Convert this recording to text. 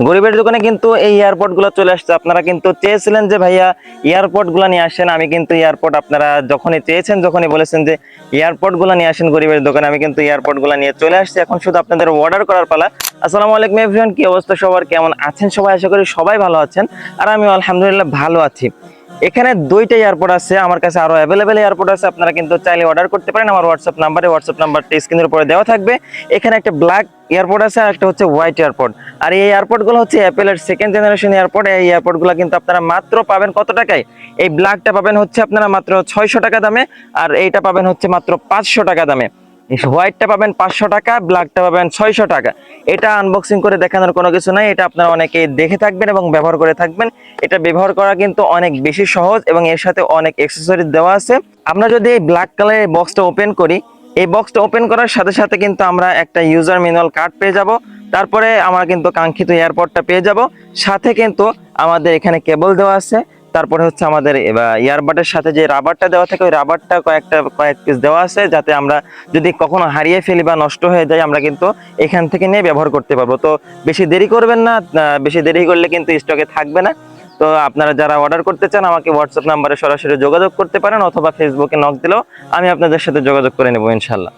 গরিবের দোকানে কিন্তু এই এয়ারপড গুলো চলে আসছে। আপনারা কিন্তু চেয়েছিলেন যে ভাইয়া এয়ারপড গুলো নিয়ে আসেন, আমি কিন্তু এয়ারপড আপনারা যখনই চেয়েছেন, যখনই বলেছেন যে এয়ারপড গুলো নিয়ে আসেন গরিবের দোকানে, আমি কিন্তু এয়ারপড গুলো নিয়ে চলে আসছি। এখন শুধু আপনাদের অর্ডার করার পালা। আসসালামু আলাইকুম এভরিওয়ান, কি অবস্থা সবার, কেমন আছেন সবাই? আশা করি সবাই ভালো আছেন, আর আমি আলহামদুলিল্লাহ ভালো আছি। এখানে দুইটা এয়ারপড আছে আমার কাছে, আরো অ্যাভেলেবেল এয়ারপড আছে। আপনারা কিন্তু চাইলে অর্ডার করতে পারেন আমার হোয়াটসঅ্যাপ নাম্বারটা স্ক্রিনের উপরে দেওয়া থাকবে। এখানে একটা ব্ল্যাক এয়ারপড আছে আর একটা হচ্ছে হোয়াইট এয়ারপড। আর এই এয়ারপড গুলো হচ্ছে অ্যাপেলের সেকেন্ড জেনারেশন এয়ারপড। এই এয়ারপড গুলো কিন্তু আপনারা মাত্র পাবেন কত টাকায়? এই ব্ল্যাকটা পাবেন হচ্ছে আপনারা মাত্র 600 টাকা দামে, আর এইটা পাবেন হচ্ছে মাত্র 500 টাকা দামে। হোয়াইটটা পাবেন 500 টাকা, ব্ল্যাকটা পাবেন 600 টাকা। এটা আনবক্সিং করে দেখানোর কোনো কিছু নাই, এটা আপনারা অনেকে দেখে থাকবেন এবং ব্যবহার করে থাকবেন। এটা ব্যবহার করা কিন্তু অনেক বেশি সহজ এবং এর সাথে অনেক অ্যাকসেসরিজ দেওয়া আছে। আমরা যদি এই ব্ল্যাক কালারের বক্সটা ওপেন করি, এই বক্সটা ওপেন করার সাথে সাথে কিন্তু আমরা একটা ইউজার ম্যানুয়াল কার্ড পেয়ে যাব। তারপরে আমরা কিন্তু কাঙ্ক্ষিত এয়ারপডটা পেয়ে যাব। সাথে কিন্তু আমাদের এখানে কেবল দেওয়া আছে। তারপরে হচ্ছে আমাদের ইয়ারবাডের সাথে যে রাবারটা দেওয়া থাকে, ওই রাবারটা কয়েক পিস দেওয়া আছে, যাতে আমরা যদি কখনো হারিয়ে ফেলি বা নষ্ট হয়ে যায় আমরা কিন্তু এখান থেকে নিয়ে ব্যবহার করতে পারবো। তো বেশি দেরি করবেন না, বেশি দেরি করলে কিন্তু স্টকে থাকবে না। তো আপনারা যারা অর্ডার করতে চান আমাকে হোয়াটসঅ্যাপ নাম্বারে সরাসরি যোগাযোগ করতে পারেন, অথবা ফেসবুকে নক দিলেও আমি আপনাদের সাথে যোগাযোগ করে নেবো ইনশাল্লাহ।